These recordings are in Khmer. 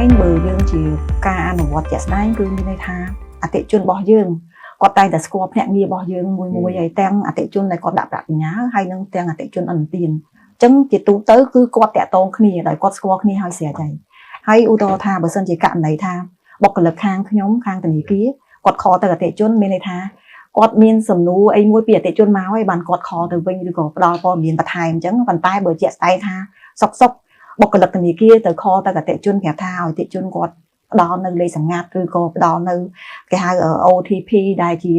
ឯងបើយើងជាការអនុវត្តជាក់ស្ដែងគឺមានន័យថាអតិជនរបស់យើងគាត់តែងតែស្គាល់ភ្នាក់ងាររបស់យើងមួយហើយទាំងអតិជនដែលគាត់ដាក់ប្រាក់បញ្ញើហើយនឹងទាំងអតិជនអន្តទានអញ្ចឹងជាទូទៅគឺគាត់តាក់ទងគ្នាដោយគាត់ស្គាល់គ្នាហើយស្រេចហើយឧទាហរណ៍ថាបើសិនជាករណីថាបុគ្គលិកខាងខ្ញុំខាងធនាគារគាត់ខលទៅអតិជនមានន័យថាគាត់មានសំណួរអីមួយពីអតិជនមកហើយបានគាត់ខលទៅវិញឬក៏ផ្ដល់ព័ត៌មានបន្ថែមអញ្ចឹងប៉ុន្តែបើជាក់ស្ដែងថាសុកបុគ្គលិកធនាគារទៅខលទៅអតិជនប្រាប់ថាឲ្យអតិជនគាត់ផ្ដល់នៅលេខសម្ងាត់ឬក៏ផ្ដល់នៅគេហៅ OTP ដែលជា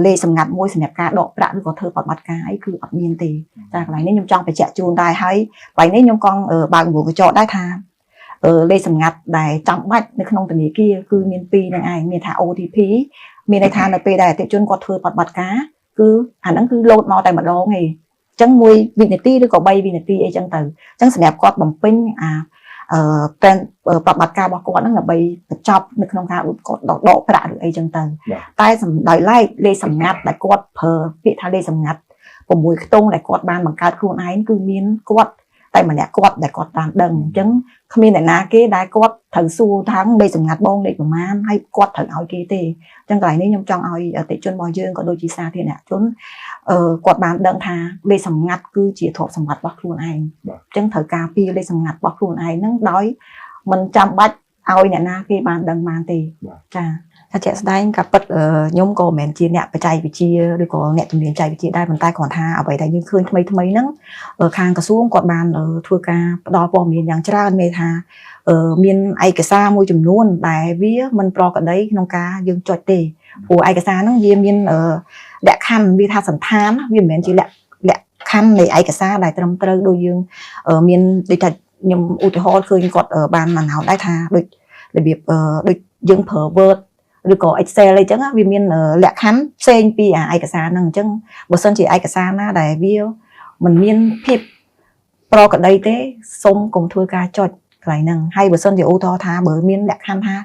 លេខសម្ងាត់មួយសម្រាប់ការដកប្រាក់ឬក៏ធ្វើប្រតិបត្តិការអីគឺអត់មានទេតែកន្លែងនេះខ្ញុំចង់បញ្ជាក់ជូនដែរហើយកន្លែងនេះខ្ញុំក៏បើកវងកញ្ចក់ដែរថាលេខសម្ងាត់ដែលចាំបាច់នៅក្នុងធនាគារគឺមាន2នឹងឯងមានថា OTP មានន័យថានៅពេលដែលអតិជនគាត់ធ្វើប្រតិបត្តិការគឺអាហ្នឹងគឺលោតមកតែម្ដងឯងអញ្ចឹង1វិនាទីឬក៏3វិនាទីអីចឹងទៅអញ្ចឹងសម្រាប់គាត់បំពេញប្រតិបត្តិការរបស់គាត់ហ្នឹងដើម្បីបញ្ចប់នៅក្នុងការគាត់ដកប្រាក់ឬអីចឹងទៅតែដោយឡែកលេខសម្ងាត់ដែលគាត់ប្រើពាក្យថាលេខសម្ងាត់6ខ្ទង់ដែលគាត់បានបង្កើតខ្លួនឯងគឺមានគាត់តែម្នាក់គាត់ដែលគាត់បានដឹងអញ្ចឹងគ្មានអ្នកណាគេដែលគាត់ត្រូវសួរថាលេខសម្ងាត់បងលេខប្រមាណហើយគាត់ត្រូវឲ្យគេទេអញ្ចឹងកន្លែងនេះខ្ញុំចង់ឲ្យអតិជនរបស់យើងក៏ដូចជាសាធារណជនគាត់បានដឹងថាលេខសម្ងាត់គឺជាទ្រព្យសម្បត្តិរបស់ខ្លួនឯងអញ្ចឹងត្រូវការពីលេខសម្ងាត់របស់ខ្លួនឯងហ្នឹងដោយមិនចាំបាច់ឲ្យអ្នកណាគេបានដឹងបានទេចាថាជាក់ស្ដែងក៏ពិតខ្ញុំក៏មិនមែនជាអ្នកបច្ចេកវិទ្យាឬក៏អ្នកជំនាញបច្ចេកវិទ្យាដែរប៉ុន្តែគ្រាន់ថាអ្វីដែលយើងឃើញថ្មីហ្នឹងខាងក្រសួងគាត់បានធ្វើការផ្ដល់ព័ត៌មានយ៉ាងច្រើនមានថាមានឯកសារមួយចំនួនដែលវាមិនប្រក្រតីក្នុងការយើងចុចទេព្រោះឯកសារហ្នឹងវាមានលក្ខខណ្ឌវាថាសន្តានវាមិនមែនជាលក្ខខណ្ឌនៃឯកសារដែលត្រឹមត្រូវដូចយើងមានដូចថាខ្ញុំឧទាហរណ៍ឃើញគាត់បានណៅដែរថាដូចរបៀបដូចយើងប្រើ Word ឬក៏ Excel អីចឹងវាមានលក្ខខណ្ឌផ្សេងពីឯកសារហ្នឹងអញ្ចឹងបើសិនជាឯកសារណាដែលវាមិនមានភាពប្រក្រតីទេសូមកុំធ្វើការចុចកន្លែងហ្នឹងហើយបើសិនជាឧទាហរណ៍ថាបើមានលក្ខខណ្ឌថា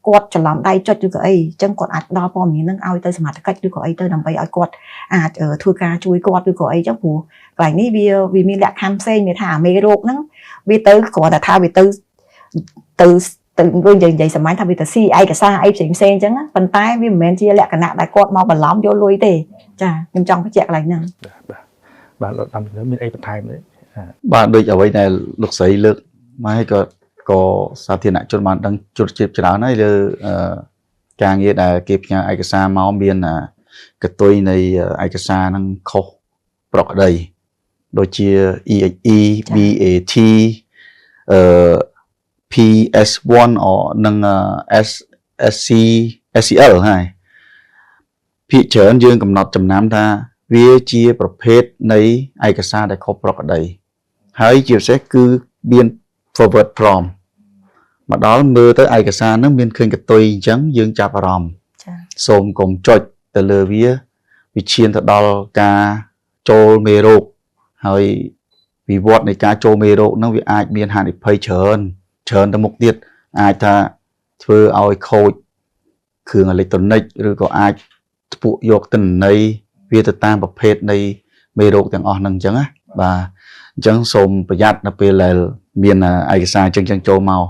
គាត់ច្រឡំដៃចុចឬក៏អីអញ្ចឹងគាត់អាចផ្ដល់ព័ត៌មានហ្នឹងឲ្យទៅសមាជិកឬក៏អីទៅដើម្បីឲ្យគាត់អាចធ្វើការជួយគាត់ឬក៏អីចឹងព្រោះកន្លែងនេះវាមានលក្ខខណ្ឌផ្សេងមានថាអាមេរោគហ្នឹងវាទៅគ្រាន់តែថាវាទៅវិញនិយាយសាមញ្ញថាវាទៅស៊ីឯកសារអីផ្សេងអញ្ចឹងប៉ុន្តែវាមិនមែនជាលក្ខណៈដែលគាត់មកបន្លំយកលុយទេចាខ្ញុំចង់បញ្ជាក់កន្លែងហ្នឹងបាទលោកតាមមានអីបន្ថែមទេបាទដូចអ្វីដែលលោកស្រីលើកមកហើយក៏សាធារណជនបានដឹងជឿជាច្រើនហើយលើការងារដែលគេផ្ញើឯកសារមកមានកតុយនៃឯកសារហ្នឹងខុសប្រក្រតីដូចជា EHE BAT PS1 និង SCL ហើយភាគច្រើនយើងកំណត់ចំណាំថាវាជាប្រភេទនៃឯកសារដែលខុសប្រក្រតីហើយជាពិសេសគឺមាន forward prompt មកដល់មើលទៅឯកសារហ្នឹងមានឃើញកតុយអញ្ចឹងយើងចាប់អារម្មណ៍សូមកុំចុចទៅលើវាឈានទៅដល់ការចូលមេរោគហើយវិវត្តនៃការចូលមេរោគហ្នឹងវាអាចមានហានិភ័យច្រើនទៅមុខទៀតអាចថាធ្វើឲ្យខូចគ្រឿងអេឡិចត្រូនិកឬក៏អាចផ្ពួកយកទិន្នន័យវាទៅតាមប្រភេទនៃមេរោគទាំងអស់ហ្នឹងអញ្ចឹងណាបាទអញ្ចឹងសូមប្រយ័ត្ននៅពេលដែលមានឯកសារអញ្ចឹងចូលមក